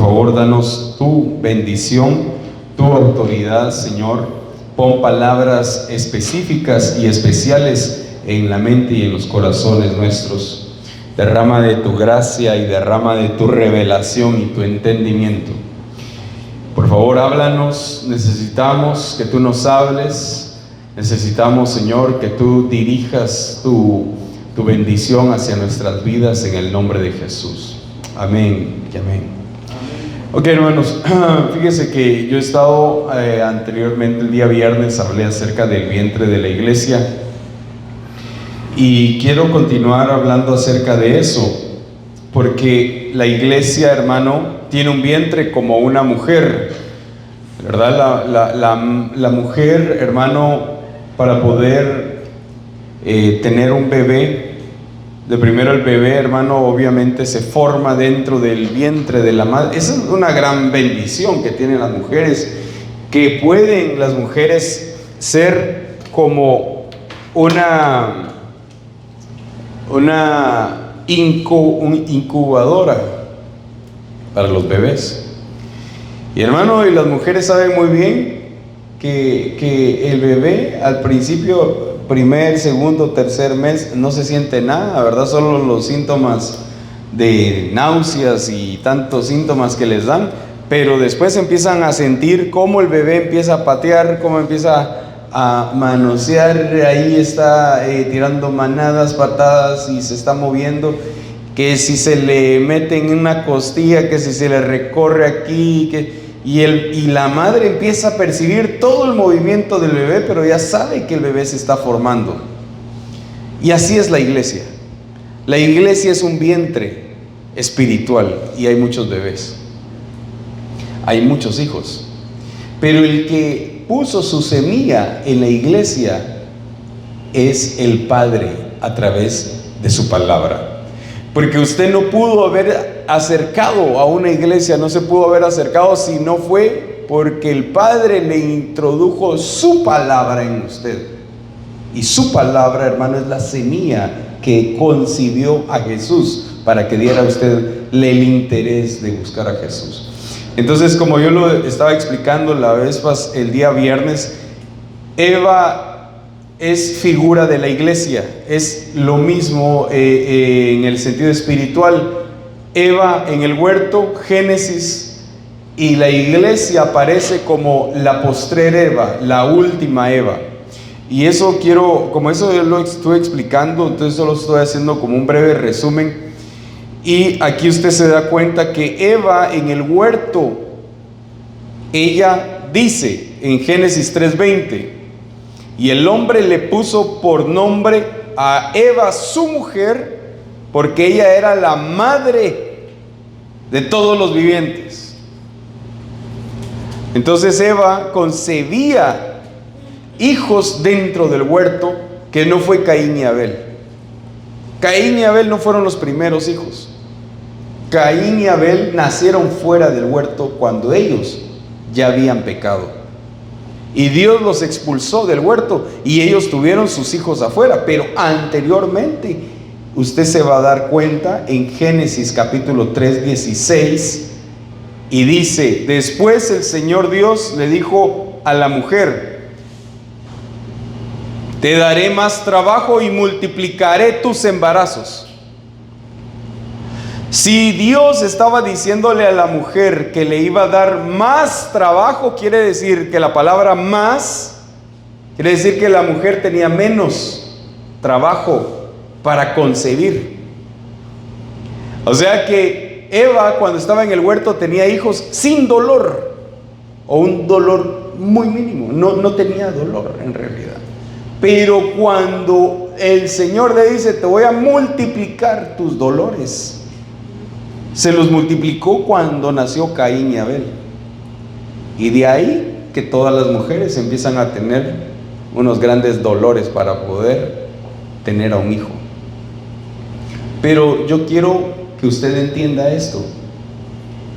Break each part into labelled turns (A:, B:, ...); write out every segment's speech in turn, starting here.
A: favor, danos tu bendición, tu autoridad, Señor. Pon palabras específicas y especiales en la mente y en los corazones nuestros. Derrama de tu gracia y derrama de tu revelación y tu entendimiento. Por favor, háblanos. Necesitamos que tú nos hables. Necesitamos, Señor, que tú dirijas tu bendición hacia nuestras vidas en el nombre de Jesús. Amén y amén. Ok, hermanos, fíjese que yo he estado anteriormente, el día viernes, hablé acerca del vientre de la iglesia y quiero continuar hablando acerca de eso, porque la iglesia, hermano, tiene un vientre como una mujer, ¿verdad? La mujer, hermano, para poder tener un bebé, de primero el bebé, hermano, obviamente se forma dentro del vientre de la madre. Esa es una gran bendición que tienen las mujeres, que pueden las mujeres ser como una incubadora para los bebés. Y hermano, y las mujeres saben muy bien que el bebé al principio, primer, segundo, tercer mes, no se siente nada, ¿verdad? Solo los síntomas de náuseas y tantos síntomas que les dan, pero después empiezan a sentir cómo el bebé empieza a patear, cómo empieza a manosear, ahí está tirando manadas, patadas y se está moviendo, que si se le mete en una costilla, que si se le recorre aquí, y la madre empieza a percibir todo el movimiento del bebé, pero ya sabe que el bebé se está formando. Y así es la iglesia. La iglesia es un vientre espiritual y hay muchos bebés, hay muchos hijos, pero el que puso su semilla en la iglesia es el Padre a través de su palabra. Porque usted no pudo haber acercado a una iglesia, no se pudo haber acercado si no fue porque el Padre le introdujo su palabra en usted. Y su palabra, hermano, es la semilla que concibió a Jesús para que diera a usted el interés de buscar a Jesús. Entonces, como yo lo estaba explicando el día viernes, Eva es figura de la iglesia, es lo mismo en el sentido espiritual. Eva en el huerto, Génesis, y la iglesia aparece como la postrer Eva, la última Eva. Y eso como eso yo lo estuve explicando, entonces solo estoy haciendo como un breve resumen. Y aquí usted se da cuenta que Eva en el huerto, ella dice en Génesis 3:20, y el hombre le puso por nombre a Eva su mujer, porque ella era la madre de todos los vivientes. Entonces Eva concebía hijos dentro del huerto, que no fue Caín y Abel. Caín y Abel no fueron los primeros hijos. Caín y Abel nacieron fuera del huerto cuando ellos ya habían pecado. Y Dios los expulsó del huerto y ellos tuvieron sus hijos afuera. Pero anteriormente, usted se va a dar cuenta en Génesis capítulo 3:16, y dice: después el Señor Dios le dijo a la mujer: te daré más trabajo y multiplicaré tus embarazos. Si Dios estaba diciéndole a la mujer que le iba a dar más trabajo, quiere decir que la palabra más quiere decir que la mujer tenía menos trabajo para concebir. O sea que Eva, cuando estaba en el huerto, tenía hijos sin dolor, o un dolor muy mínimo, no tenía dolor en realidad. Pero cuando el Señor le dice: te voy a multiplicar tus dolores, se los multiplicó cuando nació Caín y Abel. Y de ahí que todas las mujeres empiezan a tener unos grandes dolores para poder tener a un hijo. Pero yo quiero que usted entienda esto,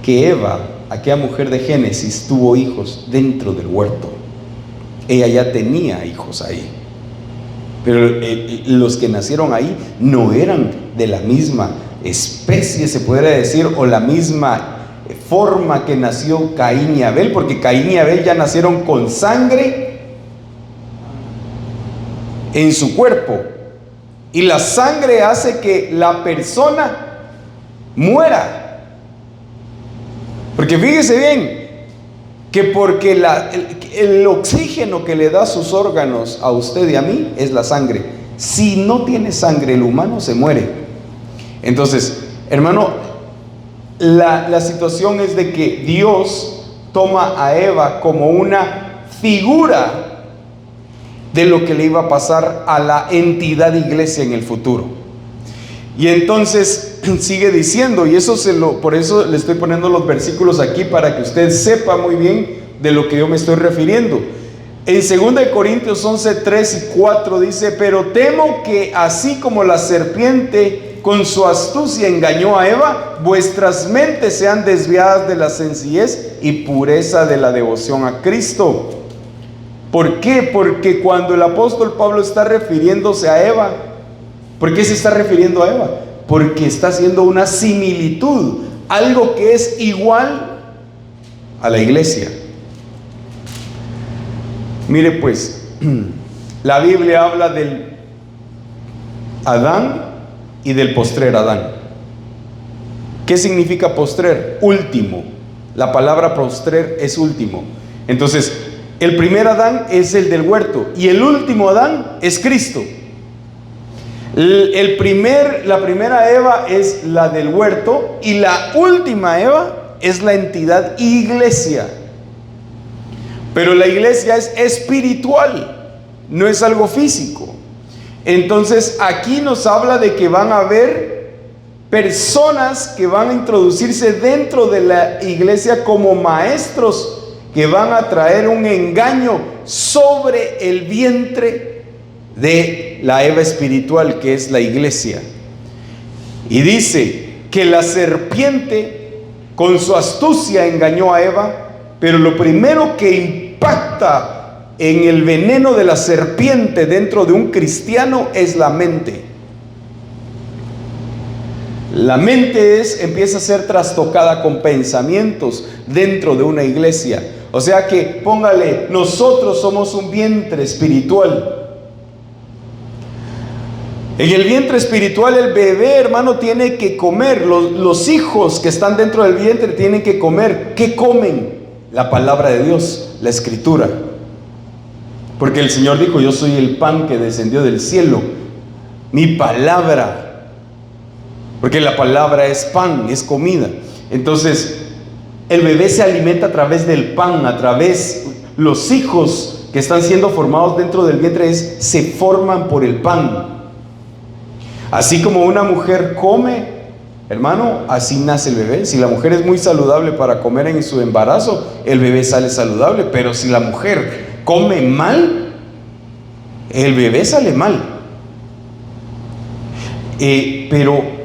A: que Eva, aquella mujer de Génesis, tuvo hijos dentro del huerto. Ella ya tenía hijos ahí. Pero los que nacieron ahí no eran de la misma especie, se podría decir, o la misma forma que nació Caín y Abel, porque Caín y Abel ya nacieron con sangre en su cuerpo, y la sangre hace que la persona muera. Porque fíjese bien, que porque el oxígeno que le da sus órganos a usted y a mí es la sangre. Si no tiene sangre el humano se muere. Entonces, hermano, la situación es de que Dios toma a Eva como una figura de lo que le iba a pasar a la entidad iglesia en el futuro. Y entonces sigue diciendo, y por eso le estoy poniendo los versículos aquí para que usted sepa muy bien de lo que yo me estoy refiriendo. En 2 Corintios 11, 3 y 4 dice: pero temo que así como la serpiente con su astucia engañó a Eva, vuestras mentes sean desviadas de la sencillez y pureza de la devoción a Cristo. ¿Por qué? Porque cuando el apóstol Pablo está refiriéndose a Eva, ¿por qué se está refiriendo a Eva? Porque está haciendo una similitud, algo que es igual a la iglesia. Mire pues, la Biblia habla del Adán y del postrer Adán. ¿Qué significa postrer? Último. La palabra postrer es último. Entonces, el primer Adán es el del huerto y el último Adán es Cristo. La primera Eva es la del huerto y la última Eva es la entidad iglesia. Pero la iglesia es espiritual, no es algo físico. Entonces aquí nos habla de que van a haber personas que van a introducirse dentro de la iglesia como maestros que van a traer un engaño sobre el vientre de la Eva espiritual, que es la iglesia. Y dice que la serpiente con su astucia engañó a Eva, pero lo primero que impacta en el veneno de la serpiente dentro de un cristiano es la mente. La mente empieza a ser trastocada con pensamientos dentro de una iglesia. O sea que, póngale, nosotros somos un vientre espiritual. En el vientre espiritual el bebé, hermano, tiene que comer. Los hijos que están dentro del vientre tienen que comer. ¿Qué comen? La palabra de Dios, la escritura. Porque el Señor dijo: yo soy el pan que descendió del cielo, mi palabra. Porque la palabra es pan, es comida. Entonces el bebé se alimenta a través del pan, los hijos que están siendo formados dentro del vientre se forman por el pan. Así como una mujer come, hermano, así nace el bebé. Si la mujer es muy saludable para comer en su embarazo, el bebé sale saludable. Pero si la mujer come mal, el bebé sale mal. Pero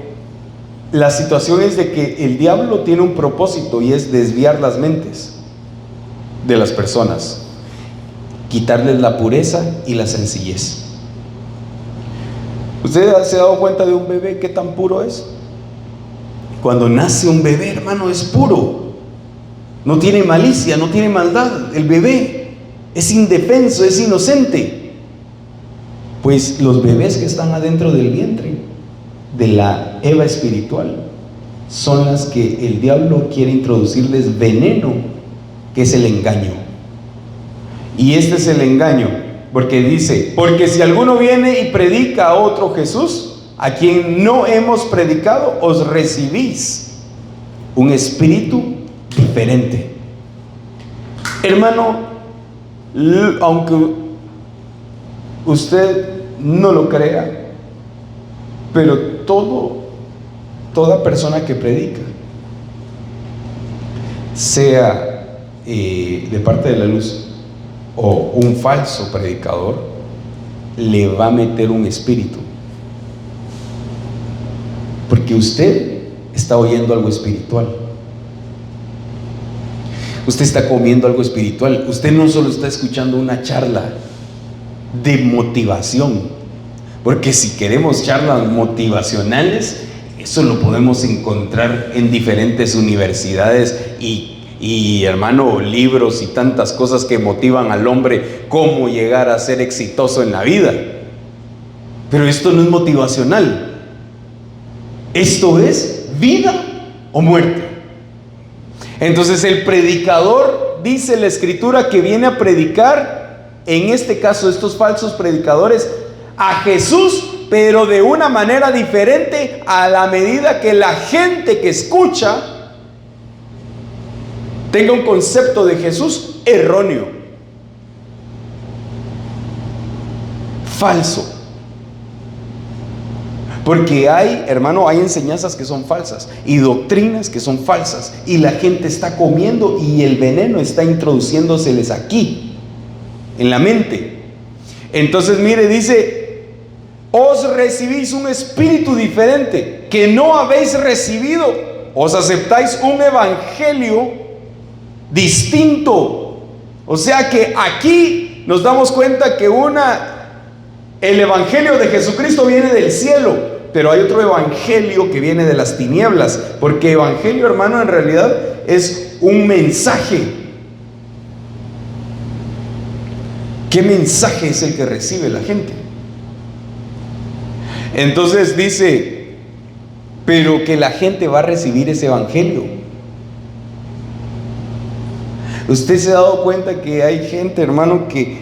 A: la situación es de que el diablo tiene un propósito, y es desviar las mentes de las personas, quitarles la pureza y la sencillez. ¿Usted se ha dado cuenta de un bebé qué tan puro es? Cuando nace un bebé, hermano, es puro, no tiene malicia, no tiene maldad. El bebé es indefenso, es inocente. Pues los bebés que están adentro del vientre de la Eva espiritual son las que el diablo quiere introducirles veneno, que es el engaño. Y este es el engaño, porque dice: porque si alguno viene y predica a otro Jesús, a quien no hemos predicado, os recibís un espíritu diferente. Hermano, aunque usted no lo crea, pero toda persona que predica, sea de parte de la luz o un falso predicador, le va a meter un espíritu, porque usted está oyendo algo espiritual, usted está comiendo algo espiritual. Usted no solo está escuchando una charla de motivación, porque si queremos charlas motivacionales, eso lo podemos encontrar en diferentes universidades, y hermano, libros y tantas cosas que motivan al hombre cómo llegar a ser exitoso en la vida. Pero esto no es motivacional. Esto es vida o muerte. Entonces el predicador, dice la Escritura, que viene a predicar, en este caso estos falsos predicadores, a Jesús, pero de una manera diferente a la medida que la gente que escucha tenga un concepto de Jesús erróneo, falso. Porque hay, hermano, hay enseñanzas que son falsas y doctrinas que son falsas, y la gente está comiendo y el veneno está introduciéndoseles aquí, en la mente. Entonces, mire, dice: os recibís un espíritu diferente que no habéis recibido, os aceptáis un evangelio distinto. O sea que aquí nos damos cuenta que el evangelio de Jesucristo viene del cielo, pero hay otro evangelio que viene de las tinieblas, porque evangelio, hermano, en realidad es un mensaje. ¿Qué mensaje es el que recibe la gente? Entonces dice, pero que la gente va a recibir ese evangelio. Usted se ha dado cuenta que hay gente, hermano, que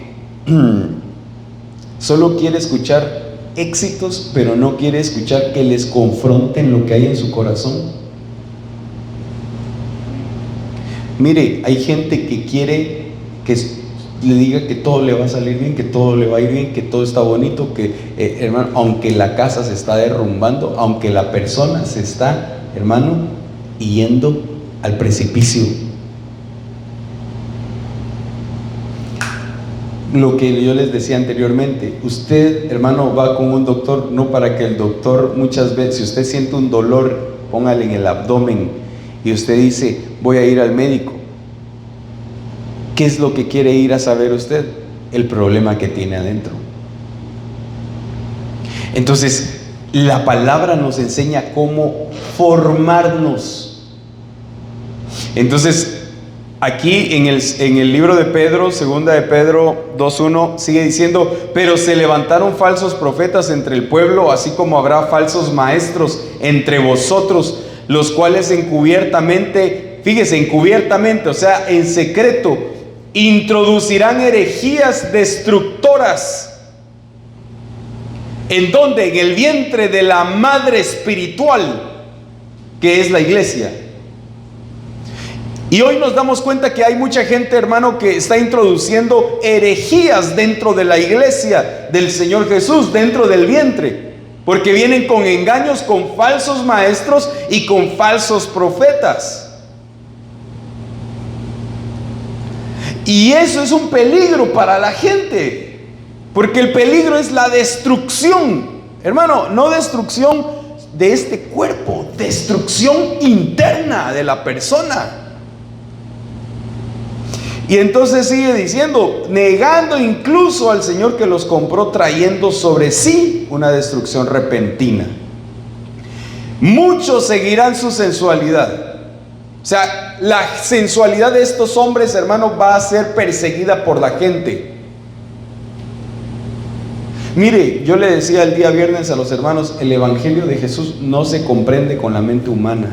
A: solo quiere escuchar éxitos, pero no quiere escuchar que les confronten lo que hay en su corazón. Mire, hay gente que quiere que le diga que todo le va a salir bien, que todo le va a ir bien, que todo está bonito, que hermano, aunque la casa se está derrumbando, aunque la persona se está, hermano, yendo al precipicio. Lo que yo les decía anteriormente, usted, hermano, va con un doctor, no para que el doctor, muchas veces, si usted siente un dolor, póngale en el abdomen, y usted dice: voy a ir al médico. ¿Qué es lo que quiere ir a saber usted? El problema que tiene adentro. Entonces, la palabra nos enseña cómo formarnos. Entonces, aquí en el libro de Pedro, segunda de Pedro 2:1, sigue diciendo: pero se levantaron falsos profetas entre el pueblo, así como habrá falsos maestros entre vosotros, los cuales encubiertamente, fíjese, encubiertamente, o sea, en secreto, introducirán herejías destructoras. ¿En dónde? En el vientre de la madre espiritual, que es la iglesia. Y hoy nos damos cuenta que hay mucha gente, hermano, que está introduciendo herejías dentro de la iglesia del Señor Jesús, dentro del vientre, porque vienen con engaños, con falsos maestros y con falsos profetas. Y eso es un peligro para la gente, porque el peligro es la destrucción, hermano, no destrucción de este cuerpo, destrucción interna de la persona. Y entonces sigue diciendo, negando incluso al Señor que los compró, trayendo sobre sí una destrucción repentina. Muchos seguirán su sensualidad. O sea, la sensualidad de estos hombres, hermanos, va a ser perseguida por la gente. Mire, yo le decía el día viernes a los hermanos, el evangelio de Jesús no se comprende con la mente humana.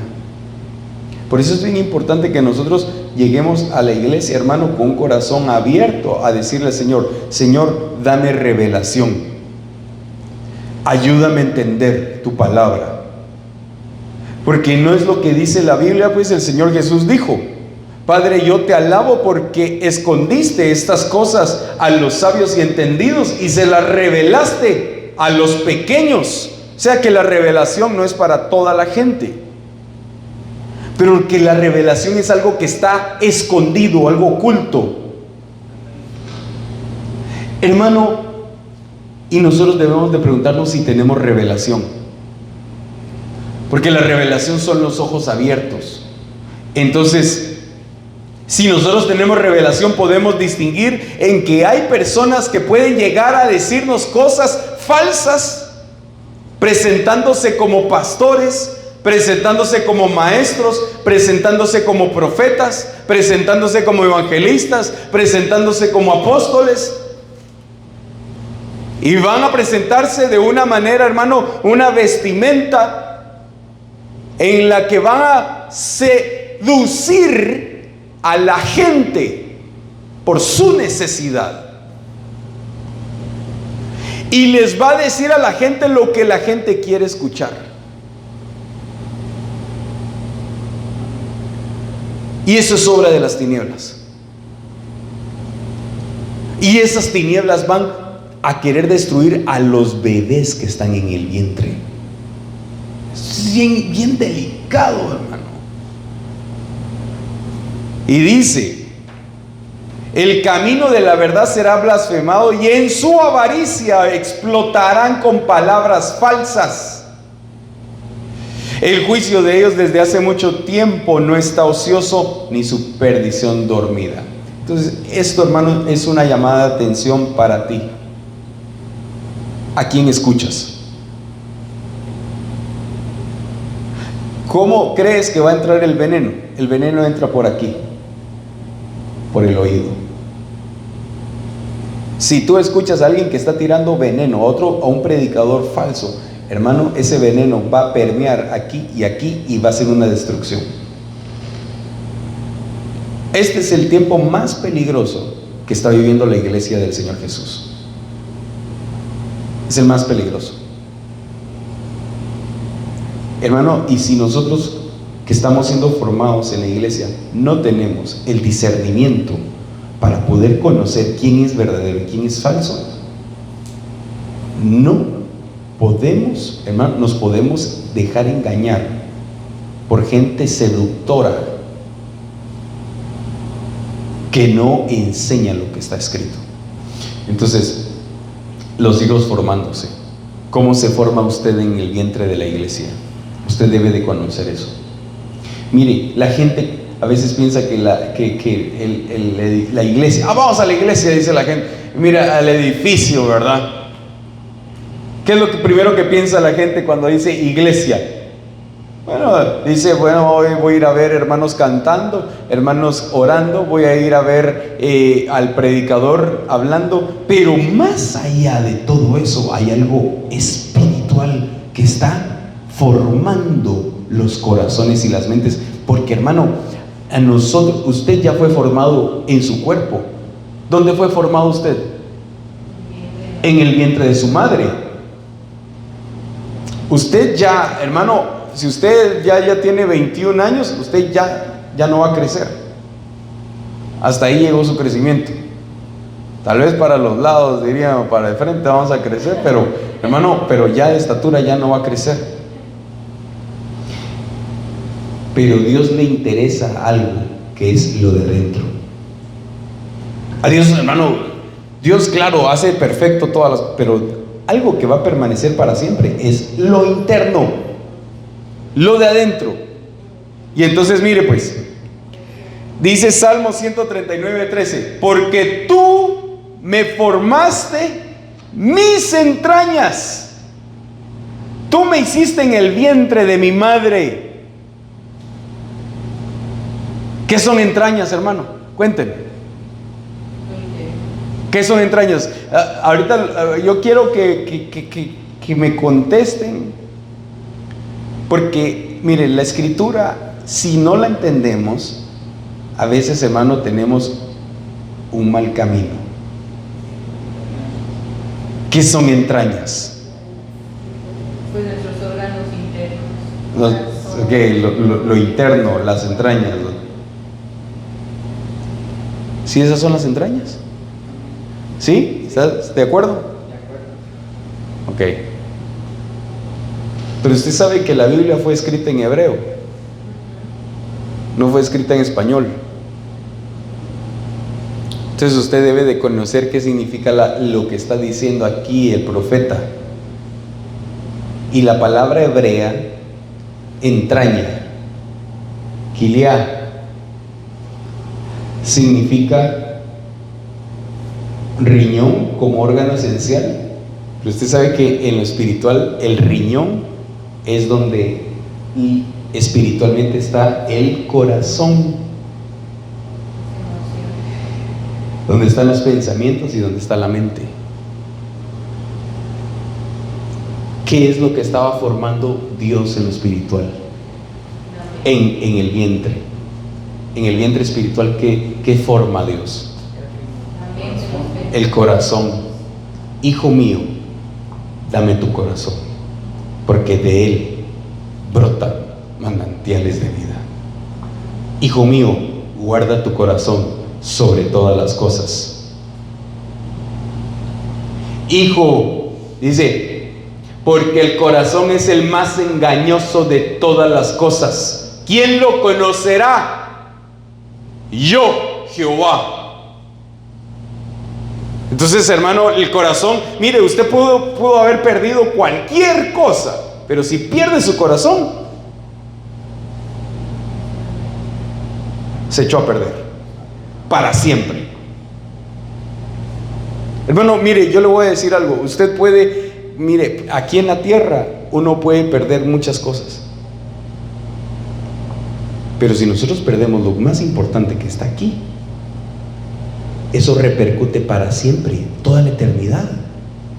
A: Por eso es bien importante que nosotros lleguemos a la iglesia, hermano, con un corazón abierto a decirle al Señor: Señor, dame revelación, ayúdame a entender tu palabra. Porque no es lo que dice la Biblia, pues el Señor Jesús dijo: Padre, yo te alabo porque escondiste estas cosas a los sabios y entendidos y se las revelaste a los pequeños. O sea que la revelación no es para toda la gente, pero que la revelación es algo que está escondido, algo oculto, hermano. Y nosotros debemos de preguntarnos si tenemos revelación, porque la revelación son los ojos abiertos. Entonces, si nosotros tenemos revelación, podemos distinguir en que hay personas que pueden llegar a decirnos cosas falsas, presentándose como pastores, presentándose como maestros, presentándose como profetas, presentándose como evangelistas, presentándose como apóstoles. Y van a presentarse de una manera, hermano, una vestimenta en la que van a seducir a la gente por su necesidad. Y les va a decir a la gente lo que la gente quiere escuchar. Y eso es obra de las tinieblas. Y esas tinieblas van a querer destruir a los bebés que están en el vientre. Es bien, bien delicado, hermano. Y dice: el camino de la verdad será blasfemado, y en su avaricia explotarán con palabras falsas. El juicio de ellos desde hace mucho tiempo no está ocioso, ni su perdición dormida. Entonces, esto, hermano, es una llamada de atención para ti. ¿A quién escuchas? ¿Cómo crees que va a entrar el veneno? El veneno entra por aquí, por el oído. Si tú escuchas a alguien que está tirando veneno, a un predicador falso, hermano, ese veneno va a permear aquí y va a ser una destrucción. Este es el tiempo más peligroso que está viviendo la iglesia del Señor Jesús. Es el más peligroso, hermano. Y si nosotros que estamos siendo formados en la iglesia no tenemos el discernimiento para poder conocer quién es verdadero y quién es falso, no podemos, hermano, nos podemos dejar engañar por gente seductora que no enseña lo que está escrito. Entonces, los hijos formándose. ¿Cómo se forma usted en el vientre de la iglesia? Usted debe de conocer eso. Mire, la gente a veces piensa que la iglesia, vamos a la iglesia, dice la gente. Mira, al edificio, ¿verdad? ¿Qué es lo primero que piensa la gente cuando dice iglesia? Bueno, dice, bueno, voy a ir a ver hermanos cantando, hermanos orando, voy a ir a ver al predicador hablando. Pero más allá de todo eso hay algo espiritual que está formando los corazones y las mentes. Porque, hermano, a nosotros, usted ya fue formado en su cuerpo. ¿Dónde fue formado usted? En el vientre de su madre. Usted ya, hermano, si usted ya tiene 21 años, usted ya no va a crecer. Hasta ahí llegó su crecimiento. Tal vez para los lados, diríamos, para el frente vamos a crecer, pero, hermano, pero ya de estatura ya no va a crecer. Pero Dios le interesa algo, que es lo de dentro. A Dios, hermano, Dios, claro, hace perfecto todas las, pero algo que va a permanecer para siempre es lo interno, lo de adentro. Y entonces, mire pues, dice Salmo 139:13: porque tú me formaste mis entrañas, tú me hiciste en el vientre de mi madre. ¿Qué son entrañas, hermano? Cuéntenme. ¿Qué son entrañas? Ahorita yo quiero que me contesten, porque mire, la escritura, si no la entendemos, a veces, hermano, tenemos un mal camino. ¿Qué son entrañas?
B: Pues nuestros órganos internos.
A: Lo interno, las entrañas. ¿Sí, esas son las entrañas? ¿Sí? ¿Estás de acuerdo? De acuerdo. Ok. Pero usted sabe que la Biblia fue escrita en hebreo, no fue escrita en español. Entonces usted debe de conocer qué significa lo que está diciendo aquí el profeta. Y la palabra hebrea, entraña, kiliá, significa riñón como órgano esencial. Pero usted sabe que en lo espiritual el riñón es donde y espiritualmente está el corazón, donde están los pensamientos y donde está la mente. ¿Qué es lo que estaba formando Dios en lo espiritual? En el vientre. En el vientre espiritual, ¿qué forma Dios? El corazón. Hijo mío, dame tu corazón, porque de él brotan manantiales de vida. Hijo mío, guarda tu corazón sobre todas las cosas. Hijo, dice, porque el corazón es el más engañoso de todas las cosas. ¿Quién lo conocerá? Yo, Jehová. Entonces, hermano, el corazón, mire, usted pudo haber perdido cualquier cosa, pero si pierde su corazón, se echó a perder para siempre. Hermano, mire, yo le voy a decir algo. Usted puede, mire, aquí en la tierra uno puede perder muchas cosas, pero si nosotros perdemos lo más importante que está aquí, eso repercute para siempre, toda la eternidad.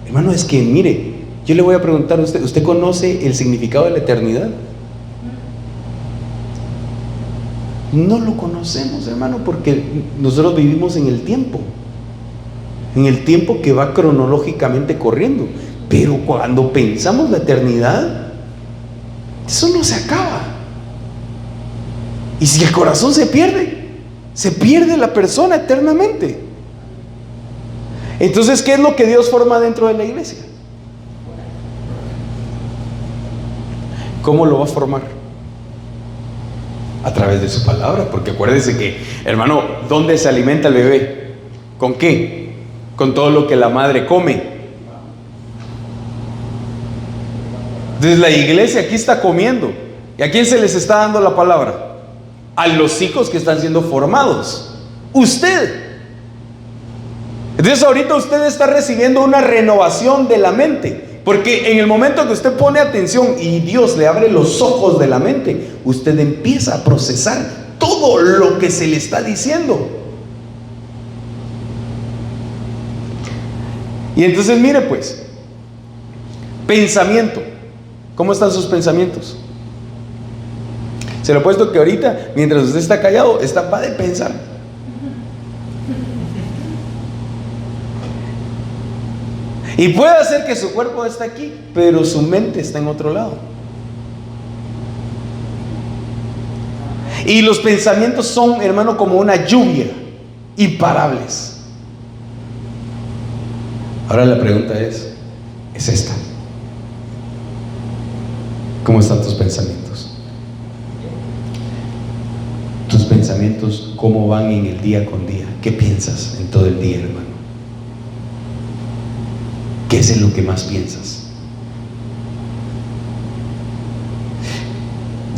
A: Hermano, es que mire, yo le voy a preguntar a usted, ¿usted conoce el significado de la eternidad? No lo conocemos, hermano, porque nosotros vivimos en el tiempo que va cronológicamente corriendo. Pero cuando pensamos la eternidad, eso no se acaba. Y si el corazón se pierde la persona eternamente. Entonces, ¿qué es lo que Dios forma dentro de la iglesia? ¿Cómo lo va a formar? A través de su palabra, porque acuérdense que, hermano, ¿dónde se alimenta el bebé? ¿Con qué? Con todo lo que la madre come. Entonces la iglesia aquí está comiendo. ¿Y a quién se les está dando la palabra? A los hijos que están siendo formados. Usted. Entonces ahorita usted está recibiendo una renovación de la mente, porque en el momento que usted pone atención y Dios le abre los ojos de la mente, usted empieza a procesar todo lo que se le está diciendo. Y entonces mire pues, pensamiento. ¿Cómo están sus pensamientos? Se lo he puesto que ahorita, mientras usted está callado, está para de pensar. Y puede ser que su cuerpo está aquí, pero su mente está en otro lado. Y los pensamientos son, hermano, como una lluvia, imparables. Ahora la pregunta es esta: ¿cómo están tus pensamientos? Tus pensamientos, ¿cómo van en el día con día? ¿Qué piensas en todo el día, hermano? ¿Qué es en lo que más piensas?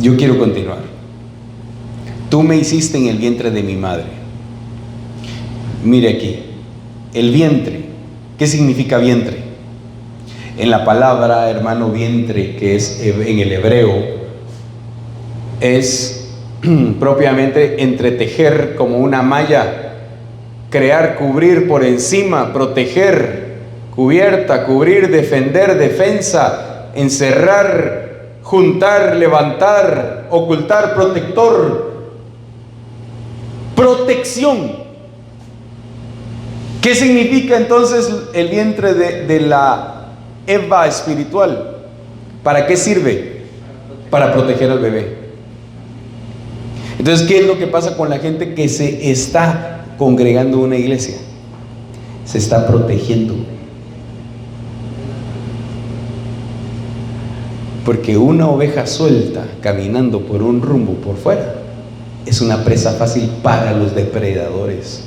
A: Yo quiero continuar. Tú me hiciste en el vientre de mi madre. Mire aquí, el vientre. ¿Qué significa vientre? En la palabra, hermano, vientre, que es en el hebreo, es propiamente entretejer como una malla, crear, cubrir por encima, proteger, cubierta, cubrir, defender, defensa, encerrar, juntar, levantar, ocultar, protector, protección. ¿Qué significa entonces el vientre de la Eva espiritual? ¿Para qué sirve? Para proteger al bebé. Entonces, ¿qué es lo que pasa con la gente que se está congregando en una iglesia? Se está protegiendo. Porque una oveja suelta caminando por un rumbo por fuera es una presa fácil para los depredadores.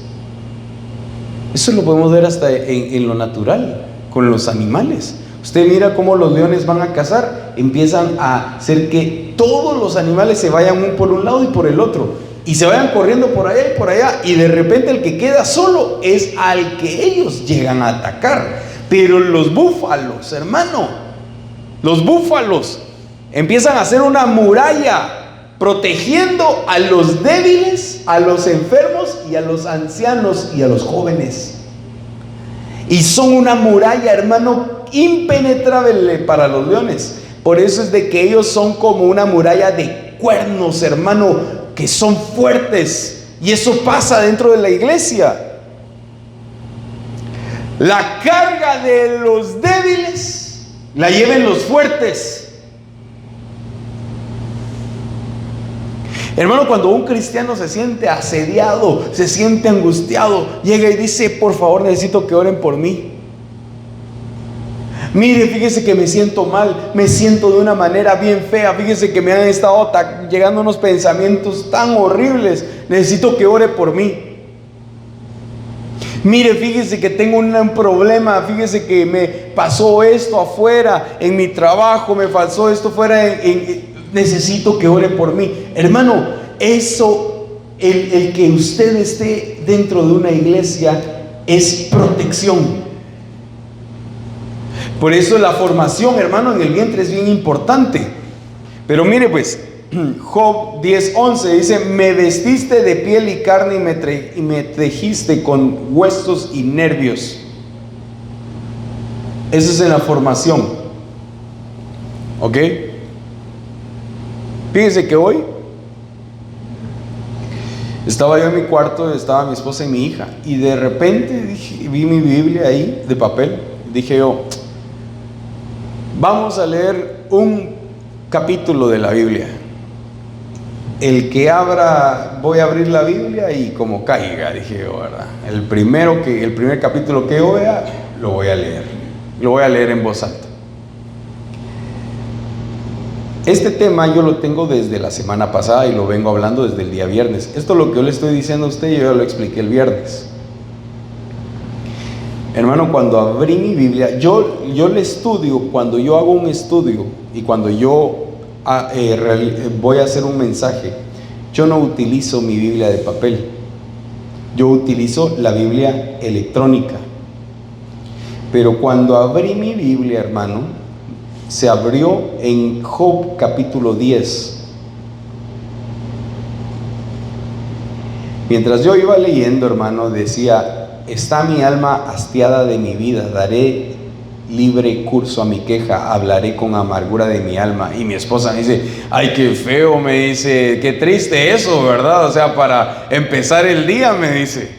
A: Eso lo podemos ver hasta en lo natural, con los animales. Usted mira cómo los leones van a cazar, empiezan a hacer que todos los animales se vayan un por un lado y por el otro, y se vayan corriendo por allá y por allá, y de repente el que queda solo es al que ellos llegan a atacar. Pero los búfalos, hermano, los búfalos Empiezan a hacer una muralla protegiendo a los débiles, a los enfermos y a los ancianos y a los jóvenes. Y son una muralla, hermano, impenetrable para los leones. Por eso es de que ellos son como una muralla de cuernos, hermano, que son fuertes. Y eso pasa dentro de la iglesia. La carga de los débiles la lleven los fuertes. Hermano, cuando un cristiano se siente asediado, se siente angustiado, llega y dice: por favor, necesito que oren por mí. Mire, fíjese que me siento mal, me siento de una manera bien fea, fíjese que me han estado llegando unos pensamientos tan horribles, necesito que ore por mí. Mire, fíjese que tengo un problema, fíjese que me pasó esto afuera, en mi trabajo, me pasó esto fuera, necesito que ore por mí. Hermano, eso, el que usted esté dentro de una iglesia es protección. Por eso la formación, hermano, en el vientre es bien importante. Pero mire pues, Job 10:11 dice: me vestiste de piel y carne y me tejiste con huesos y nervios. Eso es en la formación. ¿Ok? Fíjense que hoy estaba yo en mi cuarto, estaba mi esposa y mi hija, y de repente vi mi Biblia ahí de papel. Dije yo: vamos a leer un capítulo de la Biblia. El que abra, voy a abrir la Biblia y como caiga, dije yo, ¿verdad? El primer capítulo que yo vea, lo voy a leer. Lo voy a leer en voz alta. Este tema yo lo tengo desde la semana pasada y lo vengo hablando desde el día viernes. Esto es lo que yo le estoy diciendo a usted, yo ya lo expliqué el viernes. Hermano, cuando abrí mi Biblia, yo le estudio, cuando yo hago un estudio y cuando yo voy a hacer un mensaje, yo no utilizo mi Biblia de papel, yo utilizo la Biblia electrónica. Pero cuando abrí mi Biblia, hermano, se abrió en Job capítulo 10. Mientras yo iba leyendo, hermano, decía: está mi alma hastiada de mi vida, daré libre curso a mi queja, hablaré con amargura de mi alma. Y mi esposa me dice: ay, qué feo, me dice, qué triste eso, ¿verdad? O sea, para empezar el día, me dice.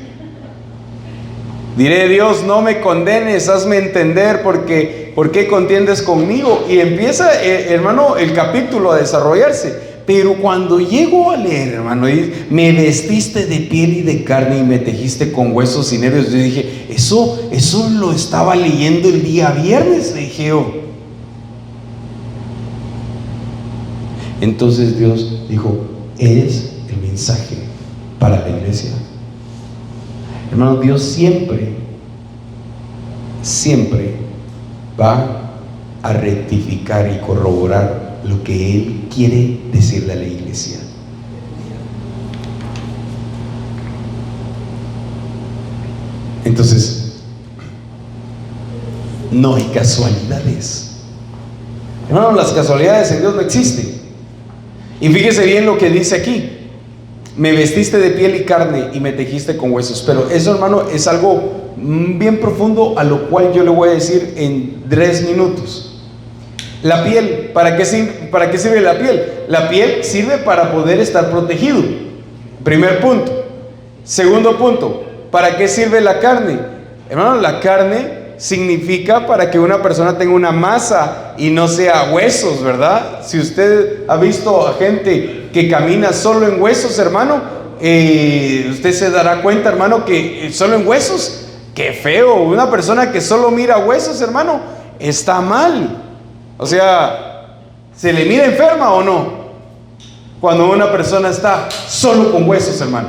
A: Diré: Dios, no me condenes, hazme entender ¿por qué contiendes conmigo? Y empieza, hermano, el capítulo a desarrollarse. Pero cuando llego a leer, hermano, me vestiste de piel y de carne y me tejiste con huesos y nervios, yo dije: eso lo estaba leyendo el día viernes, dije yo. Entonces Dios dijo: es el mensaje para la iglesia. Hermano, Dios siempre va a rectificar y corroborar lo que Él quiere decirle a la iglesia. Entonces, no hay casualidades. Hermano, las casualidades en Dios no existen. Y fíjese bien lo que dice aquí: me vestiste de piel y carne y me tejiste con huesos. Pero eso, hermano, es algo bien profundo, a lo cual yo le voy a decir en 3 minutos. La piel, ¿para qué sirve la piel? La piel sirve para poder estar protegido. Primer punto. Segundo punto, ¿para qué sirve la carne? Hermano, la carne significa para que una persona tenga una masa y no sea huesos, ¿verdad? Si usted ha visto a gente que camina solo en huesos, hermano, usted se dará cuenta, hermano, que solo en huesos, qué feo. Una persona que solo mira huesos, hermano, está mal. O sea, ¿se le mira enferma o no? Cuando una persona está solo con huesos, hermano.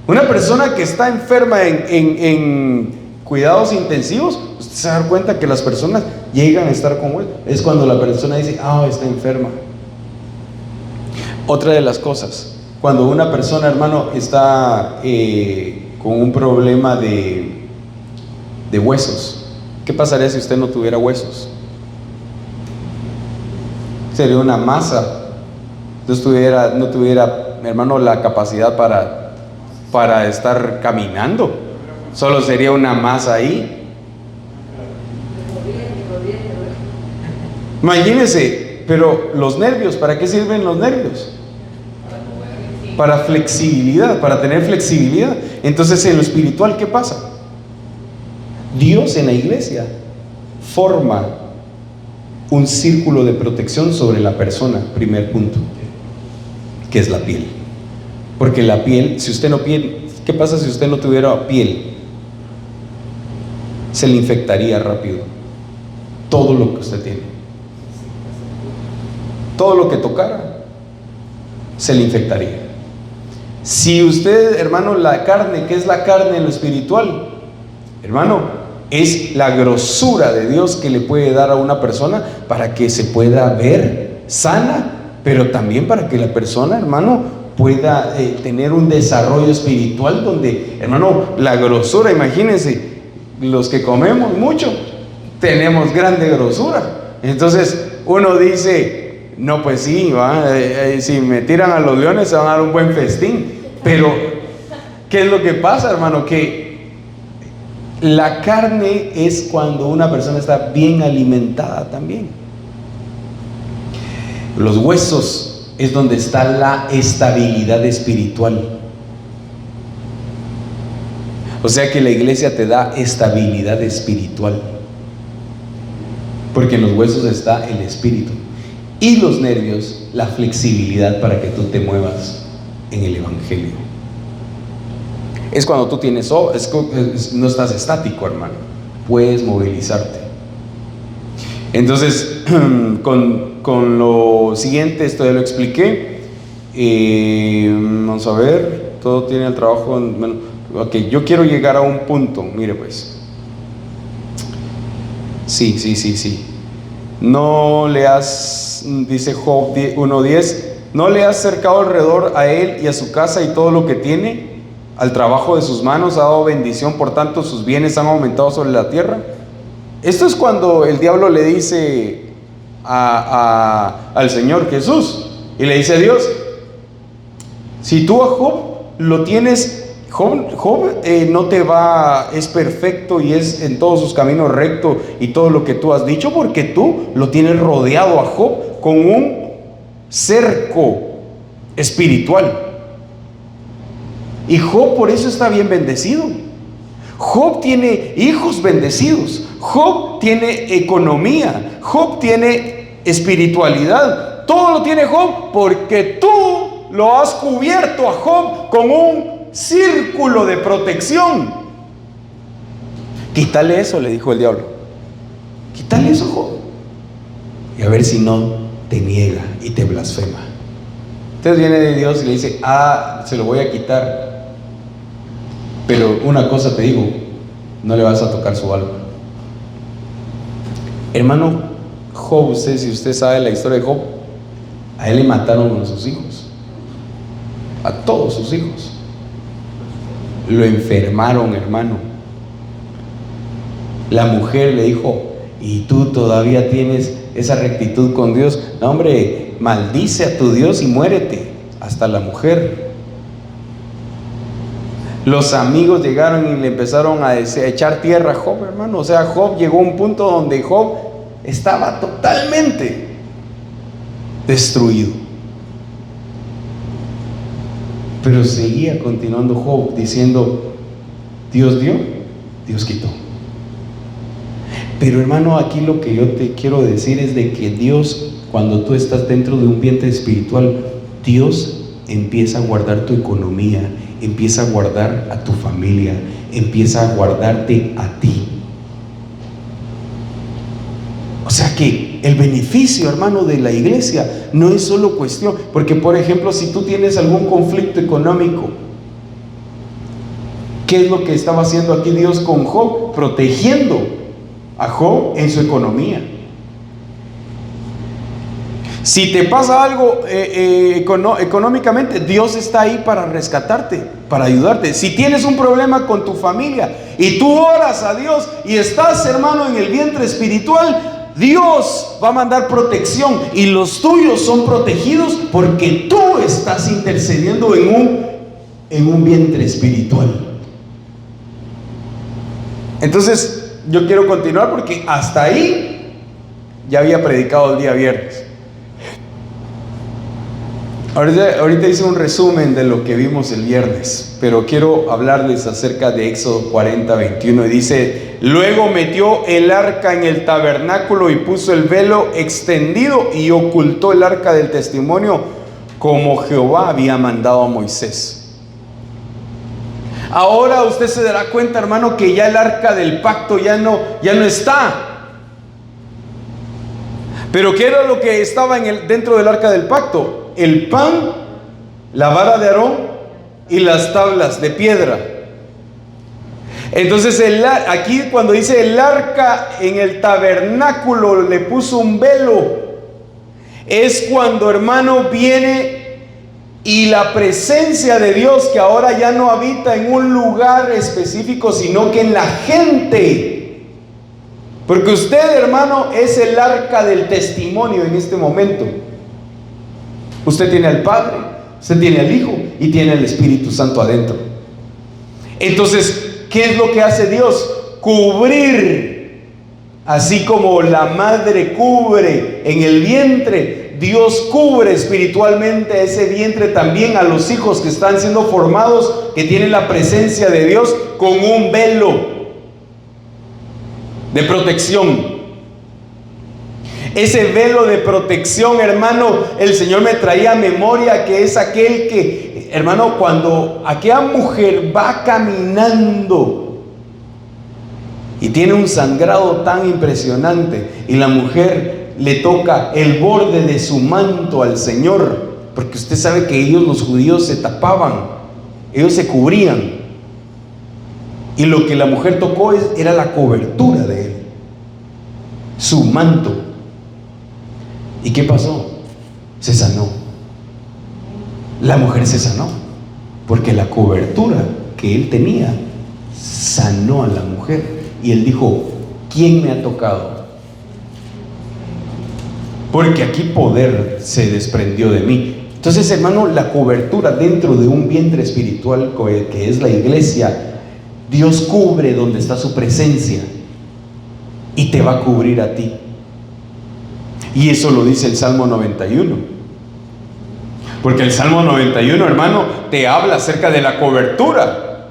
A: Una persona que está enferma en cuidados intensivos, usted se da cuenta que las personas llegan a estar con huesos. Es cuando la persona dice: está enferma. Otra de las cosas, cuando una persona, hermano, está con un problema de huesos, ¿qué pasaría si usted no tuviera huesos? sería una masa. No tuviera, hermano, la capacidad para estar caminando. Solo sería una masa ahí. Imagínense, pero los nervios, ¿para qué sirven los nervios? Para flexibilidad, para tener flexibilidad. Entonces, en lo espiritual, ¿qué pasa? Dios en la iglesia forma un círculo de protección sobre la persona, primer punto, que es la piel. Porque la piel, si usted no piel, ¿qué pasa si usted no tuviera piel? Se le infectaría rápido todo lo que usted tiene. Todo lo que tocara se le infectaría. Si usted, hermano, la carne, ¿qué es la carne en lo espiritual? Hermano, es la grosura de Dios que le puede dar a una persona para que se pueda ver sana, pero también para que la persona, hermano, pueda tener un desarrollo espiritual donde, hermano, la grosura, imagínense, los que comemos mucho, tenemos grande grosura. Entonces, uno dice, no, pues sí, si me tiran a los leones se van a dar un buen festín. Pero, ¿qué es lo que pasa, hermano? Que la carne es cuando una persona está bien alimentada también. Los huesos es donde está la estabilidad espiritual. O sea que la iglesia te da estabilidad espiritual, porque en los huesos está el espíritu, y los nervios, la flexibilidad para que tú te muevas en el evangelio. Es cuando tú tienes, no estás estático, hermano, puedes movilizarte. Entonces, con lo siguiente, esto ya lo expliqué. Vamos a ver, todo tiene el trabajo. Bueno, ok, yo quiero llegar a un punto, mire pues. Sí. No le has, dice Job 1:10, no le has cercado alrededor a él y a su casa y todo lo que tiene. Al trabajo de sus manos ha dado bendición, por tanto sus bienes han aumentado sobre la tierra. Esto es cuando el diablo le dice al Señor Jesús, y le dice a Dios, si tú a Job lo tienes, Job no te va, es perfecto y es en todos sus caminos recto y todo lo que tú has dicho, porque tú lo tienes rodeado a Job con un cerco espiritual. Y Job por eso está bien bendecido. Job tiene hijos bendecidos. Job tiene economía. Job tiene espiritualidad. Todo lo tiene Job porque tú lo has cubierto a Job con un círculo de protección. Quítale eso, le dijo el diablo. Quítale eso, Job, y a ver si no te niega y te blasfema. Entonces viene de Dios y le dice, se lo voy a quitar. Pero una cosa te digo, no le vas a tocar su alma. Hermano, Job, si usted sabe la historia de Job, a él le mataron a sus hijos, a todos sus hijos. Lo enfermaron, hermano. La mujer le dijo, ¿y tú todavía tienes esa rectitud con Dios? No, hombre, maldice a tu Dios y muérete. Hasta la mujer. Los amigos llegaron y le empezaron a echar tierra a Job, hermano. O sea, Job llegó a un punto donde Job estaba totalmente destruido. Pero seguía continuando Job diciendo, Dios dio, Dios quitó. Pero hermano, aquí lo que yo te quiero decir es de que Dios, cuando tú estás dentro de un vientre espiritual, Dios empieza a guardar tu economía, empieza a guardar a tu familia, empieza a guardarte a ti. O sea que el beneficio, hermano, de la iglesia no es solo cuestión, porque por ejemplo, si tú tienes algún conflicto económico, ¿qué es lo que estaba haciendo aquí Dios con Job? Protegiendo a Job en su economía. Si te pasa algo económicamente, Dios está ahí para rescatarte, para ayudarte. Si tienes un problema con tu familia y tú oras a Dios y estás, hermano, en el vientre espiritual, Dios va a mandar protección y los tuyos son protegidos porque tú estás intercediendo en un vientre espiritual. Entonces, yo quiero continuar porque hasta ahí ya había predicado el día viernes. Ahorita hice un resumen de lo que vimos el viernes, pero quiero hablarles acerca de Éxodo 40, 21. Y dice: luego metió el arca en el tabernáculo y puso el velo extendido y ocultó el arca del testimonio como Jehová había mandado a Moisés. Ahora usted se dará cuenta, hermano, que ya el arca del pacto ya no está. Pero ¿qué era lo que estaba dentro del arca del pacto? El pan, la vara de Aarón y las tablas de piedra. Entonces aquí cuando dice el arca en el tabernáculo le puso un velo, es cuando, hermano, viene y la presencia de Dios, que ahora ya no habita en un lugar específico, sino que en la gente. Porque usted, hermano, es el arca del testimonio en este momento. Usted tiene al Padre, usted tiene al Hijo y tiene al Espíritu Santo adentro. Entonces, ¿qué es lo que hace Dios? Cubrir. Así como la madre cubre en el vientre, Dios cubre espiritualmente ese vientre también a los hijos que están siendo formados, que tienen la presencia de Dios, con un velo de protección. Ese velo de protección, hermano, el Señor me traía a memoria que es aquel que, hermano, cuando aquella mujer va caminando y tiene un sangrado tan impresionante y la mujer le toca el borde de su manto al Señor, porque usted sabe que ellos, los judíos, se tapaban, ellos se cubrían, y lo que la mujer tocó era la cobertura de él, su manto. ¿Y qué pasó? Se sanó. La mujer se sanó porque la cobertura que él tenía sanó a la mujer. Y él dijo: ¿quién me ha tocado? Porque aquí poder se desprendió de mí. Entonces, hermano, la cobertura dentro de un vientre espiritual que es la iglesia, Dios cubre donde está su presencia y te va a cubrir a ti. Y eso lo dice el Salmo 91. Porque el Salmo 91, hermano, te habla acerca de la cobertura.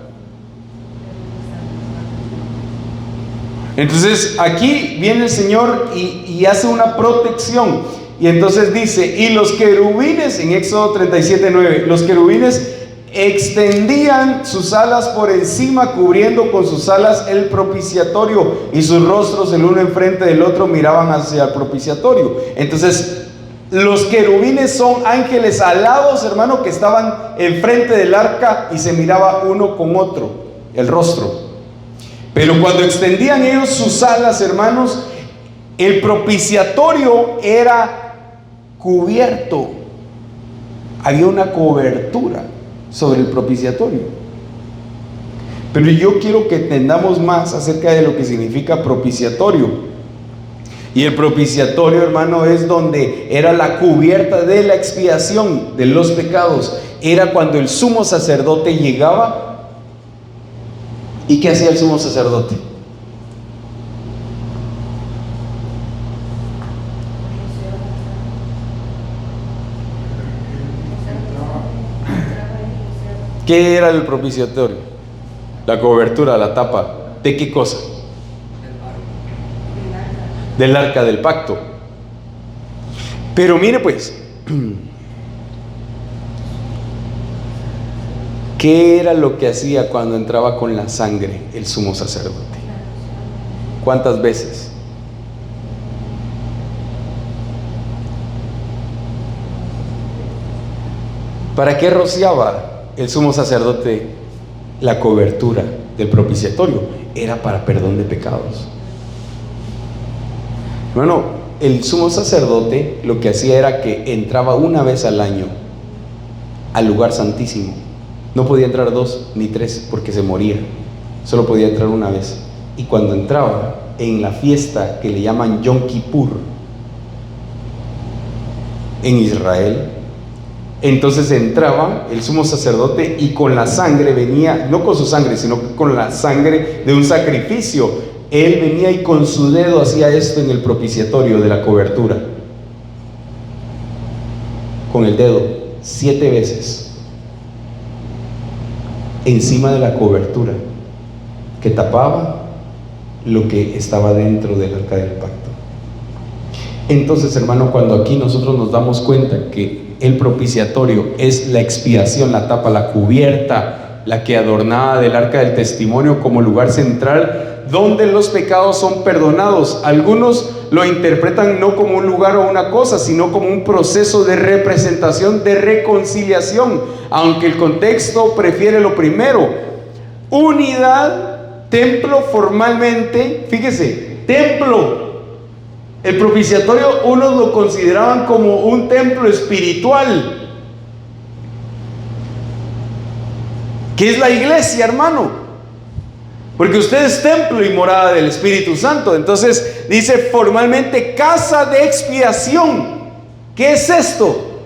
A: Entonces aquí viene el Señor y hace una protección. Y entonces dice: y los querubines, en Éxodo 37:9, los querubines extendían sus alas por encima, cubriendo con sus alas el propiciatorio, y sus rostros el uno enfrente del otro miraban hacia el propiciatorio. Entonces, los querubines son ángeles alados, hermano, que estaban enfrente del arca y se miraba uno con otro el rostro. Pero cuando extendían ellos sus alas, hermanos, el propiciatorio era cubierto. Había una cobertura sobre el propiciatorio. Pero yo quiero que entendamos más acerca de lo que significa propiciatorio. Y el propiciatorio, hermano, es donde era la cubierta de la expiación de los pecados. Era cuando el sumo sacerdote llegaba. ¿Y qué hacía el sumo sacerdote? ¿Qué era el propiciatorio? La cobertura, la tapa. ¿De qué cosa? Del arca del pacto. Pero mire pues, ¿qué era lo que hacía cuando entraba con la sangre el sumo sacerdote? ¿Cuántas veces? ¿Para qué rociaba el sumo sacerdote la cobertura del propiciatorio? Era para perdón de pecados. Bueno, el sumo sacerdote lo que hacía era que entraba una vez al año al lugar santísimo. No podía entrar 2 ni 3 porque se moría. Solo podía entrar una vez. Y cuando entraba, en la fiesta que le llaman Yom Kippur en Israel. Entonces entraba el sumo sacerdote y con la sangre venía, no con su sangre, sino con la sangre de un sacrificio. Él venía y con su dedo hacía esto en el propiciatorio de la cobertura. Con el dedo, 7 veces. Encima de la cobertura que tapaba lo que estaba dentro del arca del pacto. Entonces, hermano, cuando aquí nosotros nos damos cuenta que el propiciatorio es la expiación, la tapa, la cubierta, la que adornaba del arca del testimonio como lugar central donde los pecados son perdonados. Algunos lo interpretan no como un lugar o una cosa, sino como un proceso de representación, de reconciliación, aunque el contexto prefiere lo primero. Unidad, templo formalmente, fíjese, templo. El propiciatorio unos lo consideraban como un templo espiritual, que es la iglesia, hermano, porque usted es templo y morada del Espíritu Santo. Entonces dice formalmente casa de expiación. ¿Qué es esto?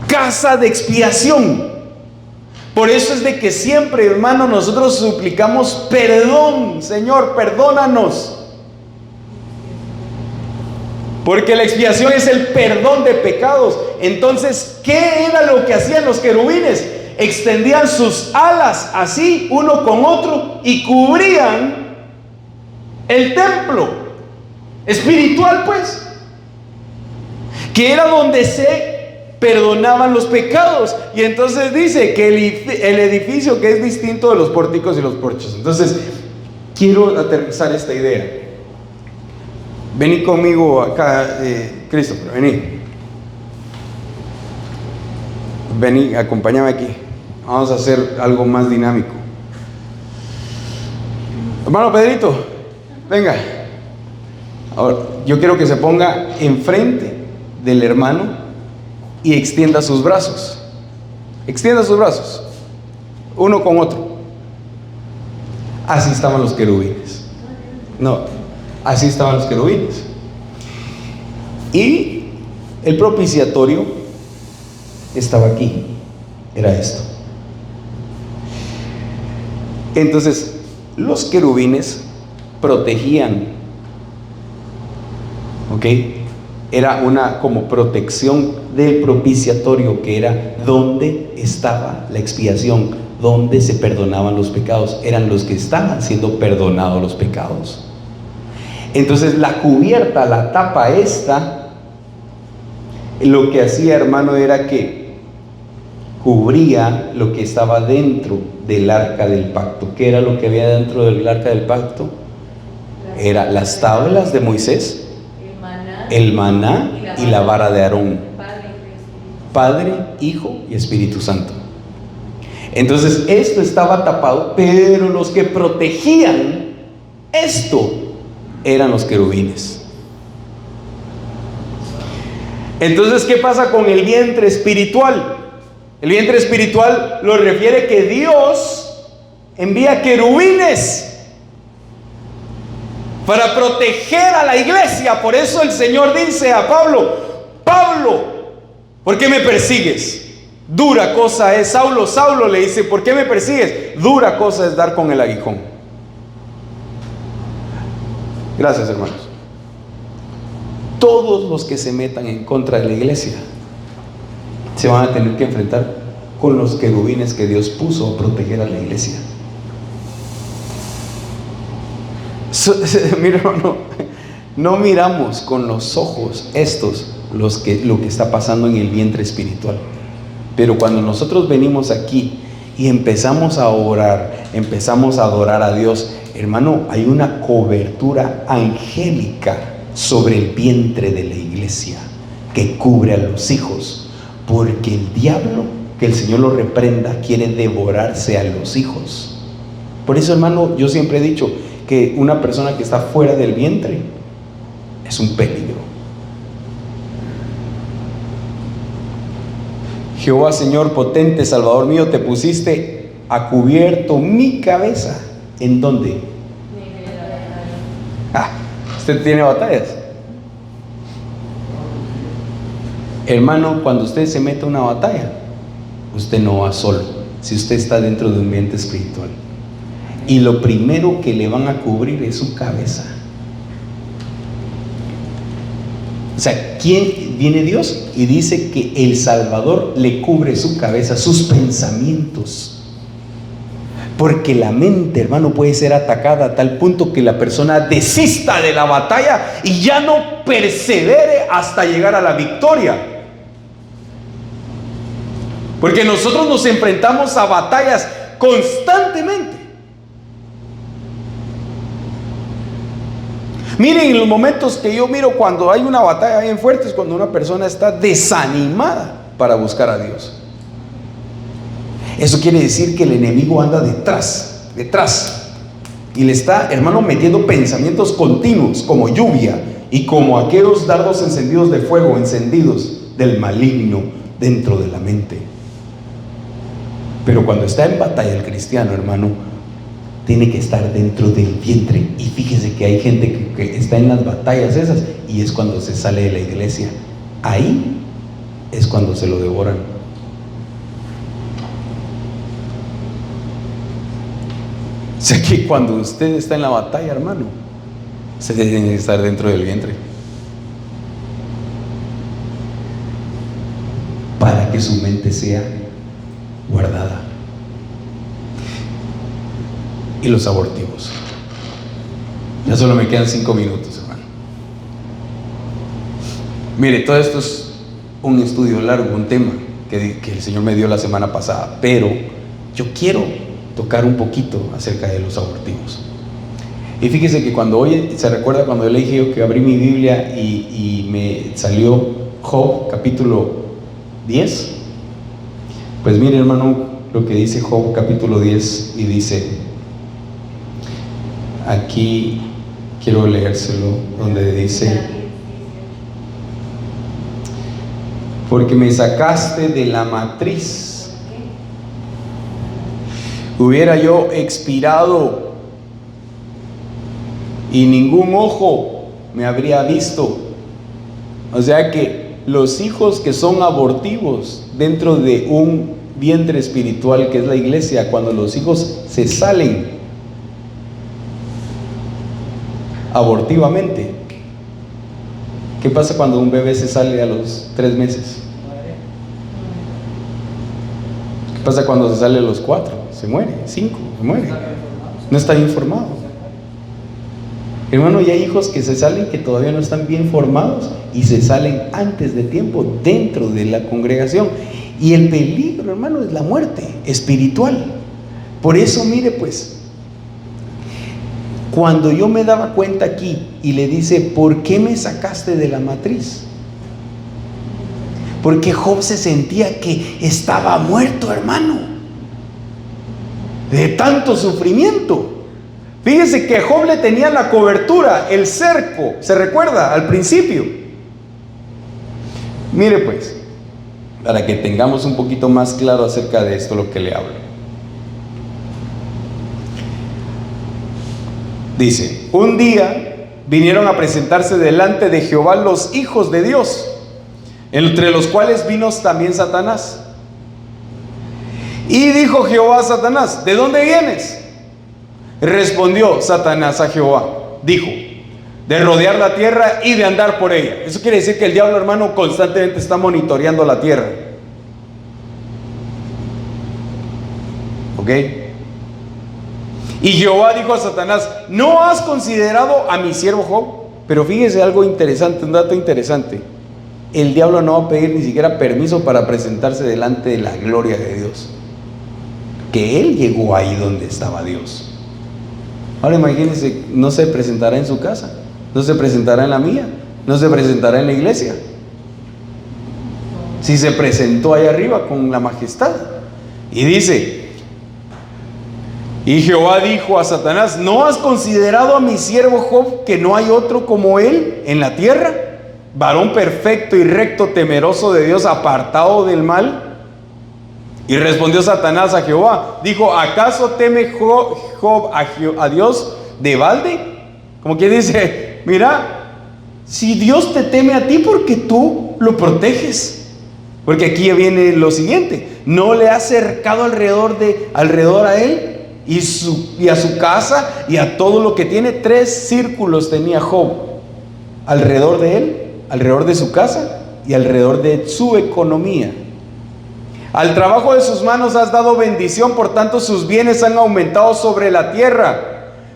A: Casa de expiación. Por eso es de que siempre, hermano, nosotros suplicamos perdón. Señor, perdónanos. Porque la expiación es el perdón de pecados. Entonces, ¿qué era lo que hacían los querubines? Extendían sus alas así, uno con otro, y cubrían el templo espiritual, pues, que era donde se perdonaban los pecados. Y entonces dice que el edificio, que es distinto de los pórticos y los porches. Entonces, quiero aterrizar esta idea. Vení conmigo acá, Christopher, vení, acompáñame aquí. Vamos a hacer algo más dinámico. Hermano Pedrito, venga. Ahora, yo quiero que se ponga enfrente del hermano y extienda sus brazos. Extienda sus brazos, uno con otro. Así estaban los querubines. No. Así estaban los querubines. Y el propiciatorio estaba aquí. Era esto. Entonces, los querubines protegían. ¿Ok? Era una como protección del propiciatorio, que era donde estaba la expiación, donde se perdonaban los pecados. Eran los que estaban siendo perdonados los pecados. Entonces la cubierta, la tapa esta, lo que hacía, hermano, era que cubría lo que estaba dentro del arca del pacto. ¿Qué era lo que había dentro del arca del pacto? Era las tablas de Moisés, el maná y la vara de Aarón. Padre, Hijo y Espíritu Santo. Entonces esto estaba tapado, pero los que protegían esto eran los querubines. Entonces, ¿qué pasa con el vientre espiritual? El vientre espiritual lo refiere que Dios envía querubines para proteger a la iglesia. Por eso el Señor dice a Pablo: Pablo, ¿por qué me persigues? Dura cosa es, Saulo, Saulo, le dice, ¿por qué me persigues? Dura cosa es dar con el aguijón. Gracias, hermanos. Todos los que se metan en contra de la iglesia se van a tener que enfrentar con los querubines que Dios puso a proteger a la iglesia. Mira, hermano, no miramos con los ojos estos lo que está pasando en el vientre espiritual. Pero cuando nosotros venimos aquí y empezamos a orar, empezamos a adorar a Dios, hermano, hay una cobertura angélica sobre el vientre de la iglesia que cubre a los hijos, porque el diablo, que el Señor lo reprenda, quiere devorarse a los hijos. Por eso, hermano, yo siempre he dicho que una persona que está fuera del vientre es un peligro. Jehová, Señor potente, Salvador mío, te pusiste a cubierto mi cabeza. ¿En dónde? ¿Usted tiene batallas? Hermano, cuando usted se mete a una batalla, usted no va solo, si usted está dentro de un ambiente espiritual. Y lo primero que le van a cubrir es su cabeza. O sea, ¿quién viene Dios? Y dice que el Salvador le cubre su cabeza, sus pensamientos. Porque la mente, hermano, puede ser atacada a tal punto que la persona desista de la batalla y ya no persevere hasta llegar a la victoria. Porque nosotros nos enfrentamos a batallas constantemente. Miren, en los momentos que yo miro cuando hay una batalla bien fuerte es cuando una persona está desanimada para buscar a Dios. Eso quiere decir que el enemigo anda detrás, y le está, hermano, metiendo pensamientos continuos como lluvia y como aquellos dardos encendidos de fuego, encendidos del maligno dentro de la mente. Pero cuando está en batalla el cristiano, hermano, tiene que estar dentro del vientre. Y fíjese que hay gente que está en las batallas esas y es cuando se sale de la iglesia. Ahí es cuando se lo devoran. O sea que cuando usted está en la batalla, hermano, se debe estar dentro del vientre para que su mente sea guardada. Y los abortivos. Ya solo me quedan 5 minutos, hermano. Mire, todo esto es un estudio largo, un tema que el Señor me dio la semana pasada, pero yo quiero tocar un poquito acerca de los abortivos. Y fíjese que cuando hoy, se recuerda cuando yo le dije que abrí mi Biblia y me salió Job capítulo 10. Pues mire, hermano, lo que dice Job capítulo 10, y dice, aquí quiero leérselo, donde dice: porque me sacaste de la matriz, hubiera yo expirado y ningún ojo me habría visto. O sea que los hijos que son abortivos dentro de un vientre espiritual que es la iglesia, cuando los hijos se salen abortivamente, ¿qué pasa cuando un bebé se sale a los 3 meses? ¿Qué pasa cuando se sale a los 4? Se muere, 5, se muere. No está bien formado. Hermano, y hay hijos que se salen que todavía no están bien formados y se salen antes de tiempo dentro de la congregación. Y el peligro, hermano, es la muerte espiritual. Por eso, mire pues, cuando yo me daba cuenta aquí y le dice: ¿por qué me sacaste de la matriz? Porque Job se sentía que estaba muerto, hermano, de tanto sufrimiento. Fíjese que Job le tenía la cobertura, el cerco, ¿se recuerda? Al principio. Mire pues, para que tengamos un poquito más claro acerca de esto lo que le hablo. Dice: un día vinieron a presentarse delante de Jehová los hijos de Dios, entre los cuales vino también Satanás. Y dijo Jehová a Satanás: ¿de dónde vienes? Respondió Satanás a Jehová, dijo: de rodear la tierra y de andar por ella. Eso quiere decir que el diablo, hermano, constantemente está monitoreando la tierra. ¿Ok? Y Jehová dijo a Satanás: ¿no has considerado a mi siervo Job? Pero fíjese algo interesante, un dato interesante. El diablo no va a pedir ni siquiera permiso para presentarse delante de la gloria de Dios, que él llegó ahí donde estaba Dios. Ahora imagínense, no se presentará en su casa, no se presentará en la mía, no se presentará en la iglesia. Si se presentó ahí arriba con la majestad. Y dice: y Jehová dijo a Satanás: ¿no has considerado a mi siervo Job, que no hay otro como él en la tierra? Varón perfecto y recto, temeroso de Dios, apartado del mal. Y respondió Satanás a Jehová, dijo: ¿acaso teme Job a Dios de balde? Como quien dice: mira, si Dios te teme a ti, porque tú lo proteges. Porque aquí viene lo siguiente: no le has cercado alrededor a él y a su casa y a todo lo que tiene. 3 círculos tenía Job alrededor de él, alrededor de su casa y alrededor de su economía. Al trabajo de sus manos has dado bendición, por tanto sus bienes han aumentado sobre la tierra.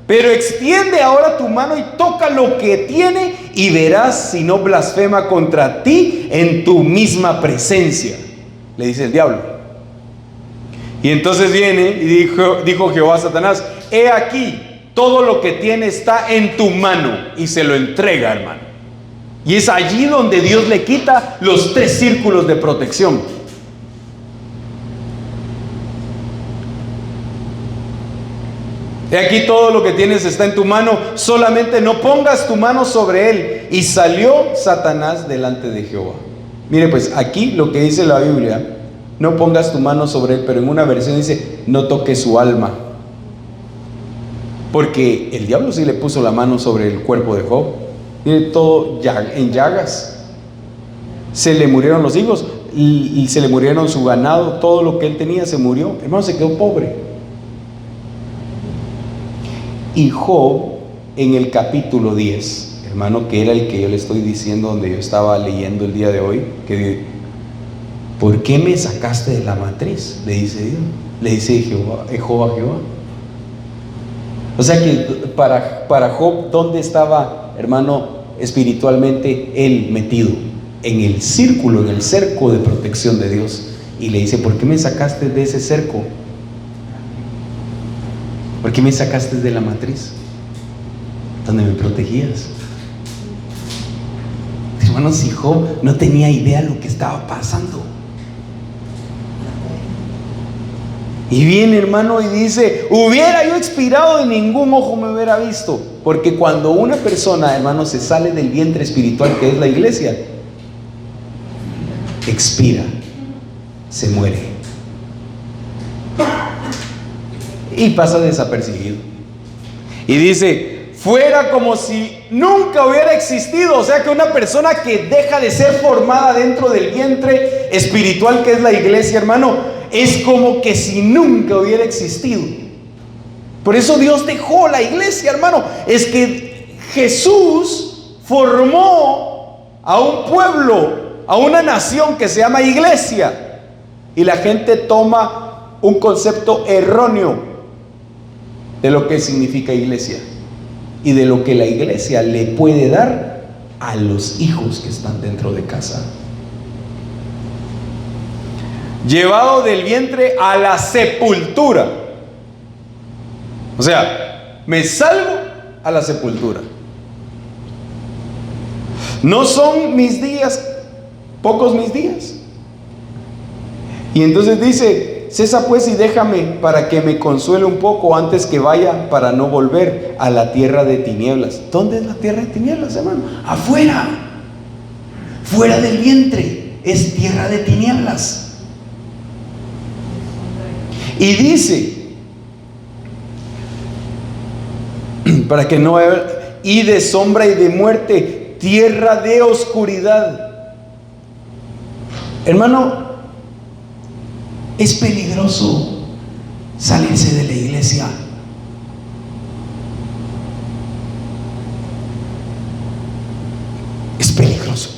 A: Pero extiende ahora tu mano y toca lo que tiene, y verás si no blasfema contra ti en tu misma presencia, le dice el diablo. Y entonces viene y dijo Jehová a Satanás: he aquí, todo lo que tiene está en tu mano. Y se lo entrega, hermano. Y es allí donde Dios le quita los 3 círculos de protección. He aquí, todo lo que tienes está en tu mano, solamente no pongas tu mano sobre él. Y salió Satanás delante de Jehová. Mire pues, aquí lo que dice la Biblia: no pongas tu mano sobre él, pero en una versión dice: no toques su alma. Porque el diablo sí le puso la mano sobre el cuerpo de Job. Mire, todo en llagas. Se le murieron los hijos, y se le murieron su ganado, todo lo que él tenía se murió. Hermano, se quedó pobre. Y Job, en el capítulo 10, hermano, que era el que yo le estoy diciendo, donde yo estaba leyendo el día de hoy, que ¿por qué me sacaste de la matriz?, le dice Dios, le dice Job a Jehová. O sea que para Job, ¿dónde estaba, hermano, espiritualmente él metido? En el círculo, en el cerco de protección de Dios. Y le dice: ¿por qué me sacaste de ese cerco? ¿Por qué me sacaste de la matriz donde me protegías? Hermanos, si Job no tenía idea de lo que estaba pasando. Y viene, hermano, y dice: hubiera yo expirado y ningún ojo me hubiera visto. Porque cuando una persona, hermano, se sale del vientre espiritual que es la iglesia, expira, se muere y pasa desapercibido. Y dice: fuera como si nunca hubiera existido. O sea que una persona que deja de ser formada dentro del vientre espiritual que es la iglesia, hermano, es como que si nunca hubiera existido. Por eso Dios dejó la iglesia, hermano. Es que Jesús formó a un pueblo, a una nación que se llama iglesia, y la gente toma un concepto erróneo de lo que significa iglesia y de lo que la iglesia le puede dar a los hijos que están dentro de casa. Llevado del vientre a la sepultura. O sea, me salvo a la sepultura. No son mis días, pocos mis días. Y entonces dice: cesa pues y déjame para que me consuele un poco antes que vaya, para no volver a la tierra de tinieblas. ¿Dónde es la tierra de tinieblas, hermano? Afuera, fuera del vientre, es tierra de tinieblas. Y dice: para que no haya, y de sombra y de muerte, tierra de oscuridad. Hermano, es peligroso salirse de la iglesia. Es peligroso.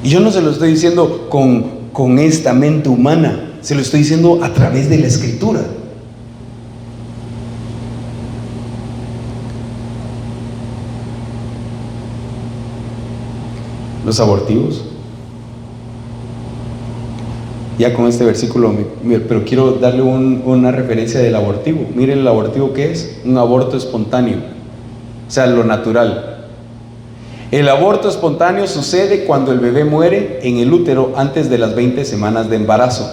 A: Y yo no se lo estoy diciendo con esta mente humana, se lo estoy diciendo a través de la Escritura. Los abortivos. Ya con este versículo, pero quiero darle una referencia del abortivo. Miren el abortivo que es: un aborto espontáneo, o sea, lo natural. El aborto espontáneo sucede cuando el bebé muere en el útero antes de las 20 semanas de embarazo.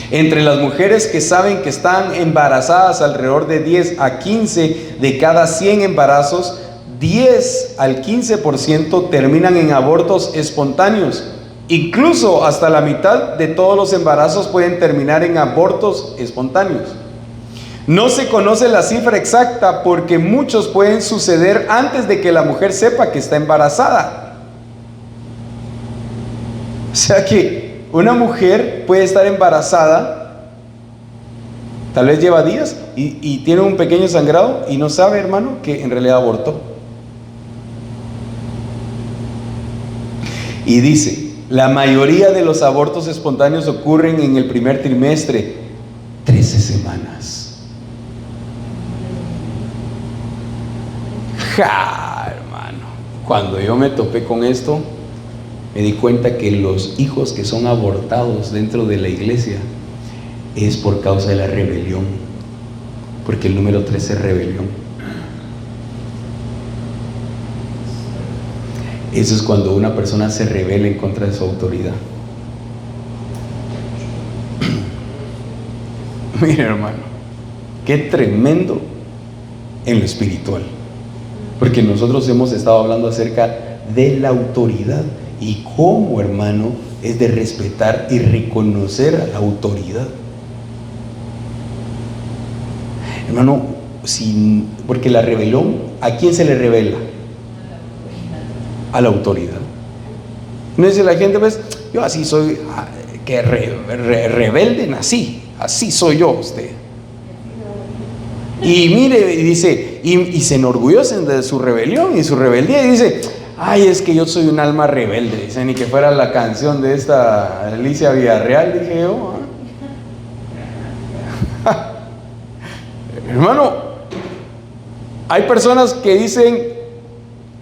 A: Entre las mujeres que saben que están embarazadas, alrededor de 10 a 15 de cada 100 embarazos, 10 al 15% terminan en abortos espontáneos. Incluso hasta la mitad de todos los embarazos pueden terminar en abortos espontáneos. No se conoce la cifra exacta porque muchos pueden suceder antes de que la mujer sepa que está embarazada. O sea que una mujer puede estar embarazada, tal vez lleva días y tiene un pequeño sangrado y no sabe, hermano, que en realidad abortó. Y dice, la mayoría de los abortos espontáneos ocurren en el primer trimestre, 13 semanas. ¡Ja, hermano! Cuando yo me topé con esto, me di cuenta que los hijos que son abortados dentro de la iglesia es por causa de la rebelión, porque el número 13 es rebelión. Eso es cuando una persona se rebela en contra de su autoridad. Mira, hermano, qué tremendo en lo espiritual, porque nosotros hemos estado hablando acerca de la autoridad y cómo, hermano, es de respetar y reconocer a la autoridad. Hermano, porque la rebelión, ¿a quién se le revela? A la autoridad. No dice la gente, pues, yo así soy, que rebelde nací, así soy yo, usted. Y mire, y dice, y se enorgullecen de su rebelión y su rebeldía, y dice, ay, es que yo soy un alma rebelde. Dice, ni que fuera la canción de esta Alicia Villarreal, dije yo. Hermano, hay personas que dicen,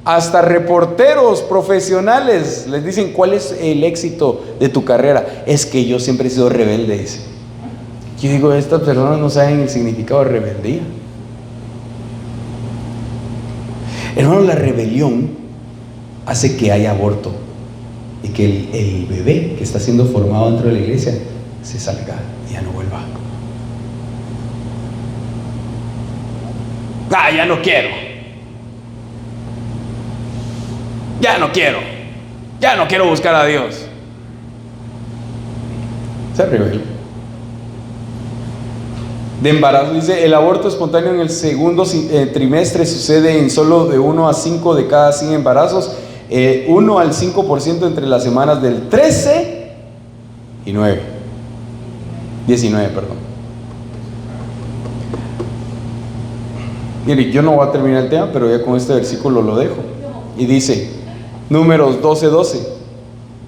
A: hasta reporteros profesionales les dicen, ¿cuál es el éxito de tu carrera? Es que yo siempre he sido rebelde, dice. Yo digo, estas personas no saben el significado de rebeldía. Hermano, la rebelión hace que haya aborto y que el bebé que está siendo formado dentro de la iglesia se salga y ya no vuelva. Ya no quiero. Ya no quiero buscar a Dios. Se rebela. De embarazo, dice, el aborto espontáneo en el segundo trimestre sucede en solo de 1 a 5 de cada 100 embarazos, 1 al 5% entre las semanas del 13 y 19, perdón. Mire, yo no voy a terminar el tema, pero ya con este versículo lo dejo. Y dice, Números 12:12,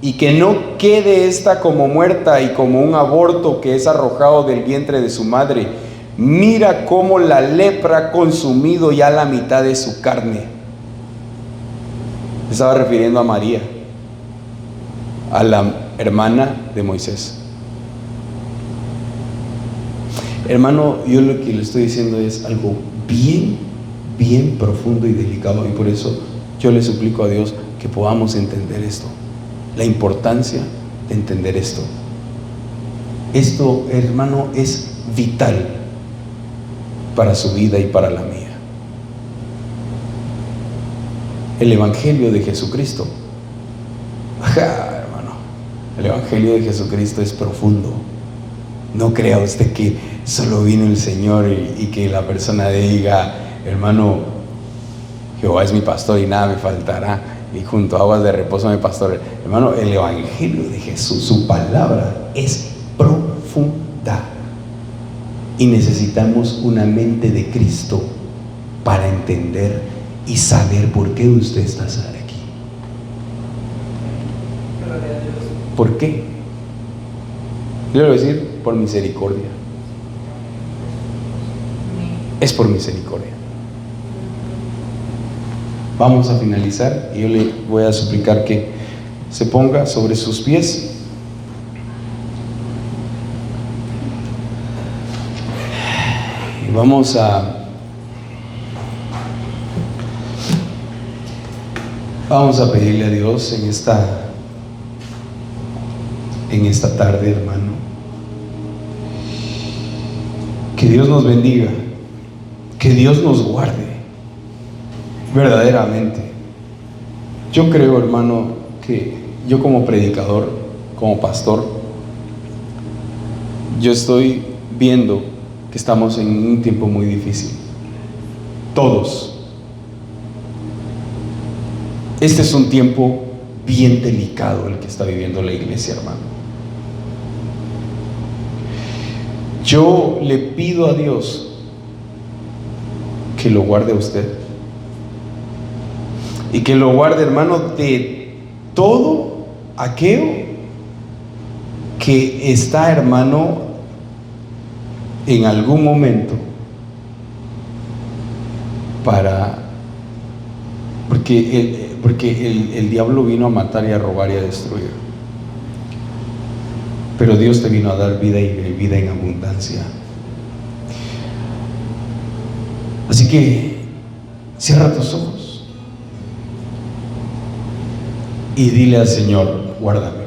A: y que no quede esta como muerta y como un aborto que es arrojado del vientre de su madre. Mira cómo la lepra ha consumido ya la mitad de su carne. Estaba refiriendo a María, a la hermana de Moisés. Hermano, yo lo que le estoy diciendo es algo bien profundo y delicado, y por eso yo le suplico a Dios que podamos entender esto, la importancia de entender esto. Esto, hermano, es vital para su vida y para la mía. El Evangelio de Jesucristo, hermano, el Evangelio de Jesucristo es profundo. No crea usted que solo vino el Señor y que la persona diga, hermano, Jehová es mi pastor y nada me faltará, y junto a aguas de reposo me pastor. Hermano, el Evangelio de Jesús, su palabra es profunda, y necesitamos una mente de Cristo para entender y saber por qué usted está aquí. ¿Por qué? Yo le voy a decir, por misericordia. Es por misericordia. Vamos a finalizar y yo le voy a suplicar que se ponga sobre sus pies. Y vamos a pedirle a Dios en esta tarde, hermano, que Dios nos bendiga, que Dios nos guarde verdaderamente. Yo creo, hermano, que yo como predicador, como pastor, yo estoy viendo que estamos en un tiempo muy difícil. Todos. Este es un tiempo bien delicado el que está viviendo la iglesia, hermano. Yo le pido a Dios que lo guarde a usted y que lo guarde, hermano, de todo aquello que está, hermano, en algún momento porque el diablo vino a matar y a robar y a destruir, pero Dios te vino a dar vida y vida en abundancia. Así que cierra tus ojos y dile al Señor: guárdame.